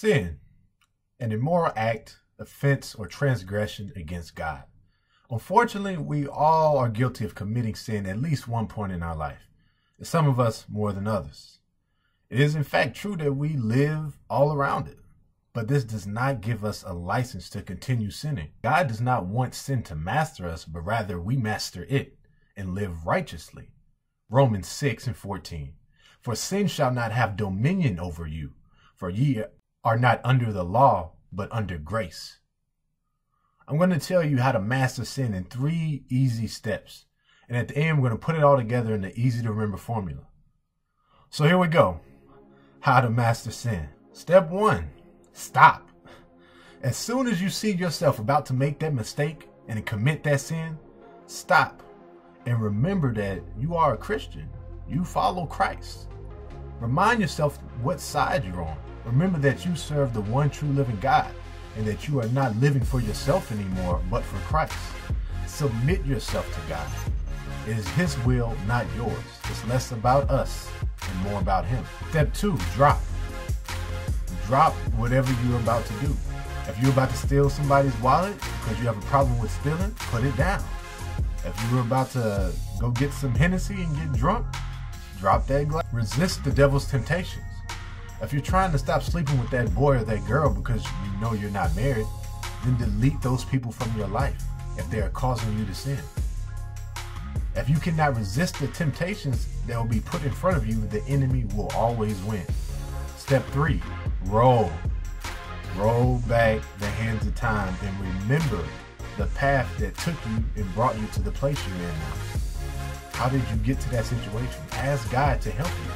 Sin, an immoral act, offense, or transgression against God. Unfortunately, we all are guilty of committing sin at least one point in our life, and some of us more than others. It is in fact true that we live all around it, but this does not give us a license to continue sinning. God does not want sin to master us, but rather we master it and live righteously. Romans 6:14. For sin shall not have dominion over you, for ye are not under the law, but under grace. I'm going to tell you how to master sin in 3 easy steps. And at the end, we're going to put it all together in an easy to remember formula. So here we go. How to master sin. Step 1, stop. As soon as you see yourself about to make that mistake and commit that sin, stop. And remember that you are a Christian. You follow Christ. Remind yourself what side you're on. Remember that you serve the one true living God and that you are not living for yourself anymore, but for Christ. Submit yourself to God. It is His will, not yours. It's less about us and more about Him. Step 2, drop. Drop whatever you're about to do. If you're about to steal somebody's wallet because you have a problem with stealing, put it down. If you were about to go get some Hennessy and get drunk, drop that glass. Resist the devil's temptations. If you're trying to stop sleeping with that boy or that girl because you know you're not married, then delete those people from your life if they are causing you to sin. If you cannot resist the temptations that will be put in front of you, the enemy will always win. Step 3, roll. Roll back the hands of time and remember the path that took you and brought you to the place you're in now. How did you get to that situation? Ask God to help you.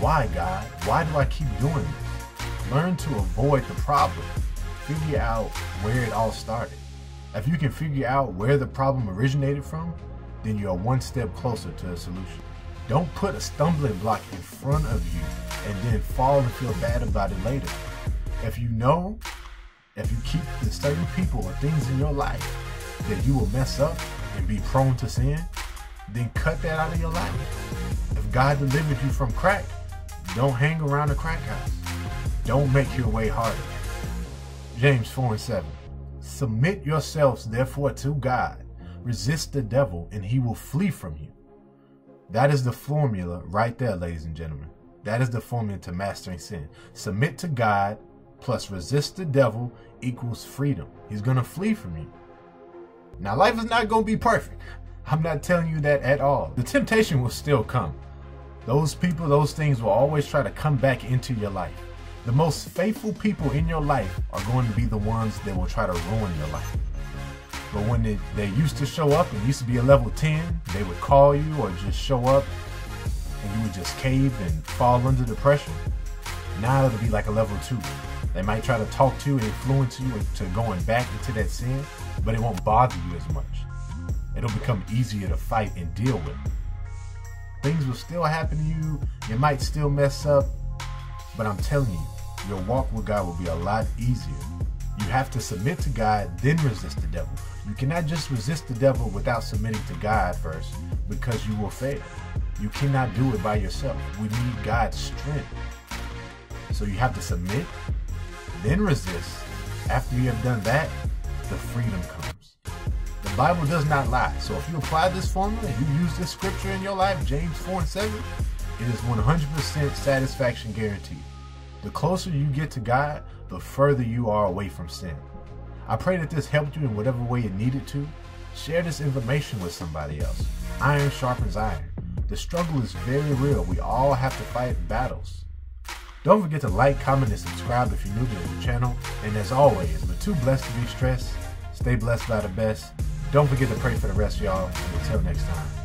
Why, God? Why do I keep doing this? Learn to avoid the problem. Figure out where it all started. If you can figure out where the problem originated from, then you're one step closer to a solution. Don't put a stumbling block in front of you and then fall and feel bad about it later. If you know, if you keep the certain people or things in your life that you will mess up and be prone to sin, then cut that out of your life. If God delivered you from crack, don't hang around a crack house. Don't make your way harder. James 4:7. Submit yourselves therefore to God. Resist the devil and he will flee from you. That is the formula right there, ladies and gentlemen. That is the formula to mastering sin. Submit to God plus resist the devil equals freedom. He's going to flee from you. Now, life is not going to be perfect. I'm not telling you that at all. The temptation will still come. Those people, those things will always try to come back into your life. The most faithful people in your life are going to be the ones that will try to ruin your life. But when they used to show up and used to be a level 10, they would call you or just show up and you would just cave and fall under the pressure. Now it'll be like a level 2. They might try to talk to you and influence you into going back into that sin, but it won't bother you as much. It'll become easier to fight and deal with. Things will still happen to you. You might still mess up, but I'm telling you, your walk with God will be a lot easier. You have to submit to God, then resist the devil. You cannot just resist the devil without submitting to God first, because you will fail. You cannot do it by yourself. We need God's strength. So you have to submit, then resist. After you have done that, the freedom comes. The Bible does not lie. So if you apply this formula and you use this scripture in your life, James 4:7, it is 100% satisfaction guaranteed. The closer you get to God, the further you are away from sin. I pray that this helped you in whatever way it needed to. Share this information with somebody else. Iron sharpens iron. The struggle is very real. We all have to fight battles. Don't forget to like, comment, and subscribe if you're new to the channel. And as always, we're too blessed to be stressed. Stay blessed by the best. Don't forget to pray for the rest of y'all. Until next time.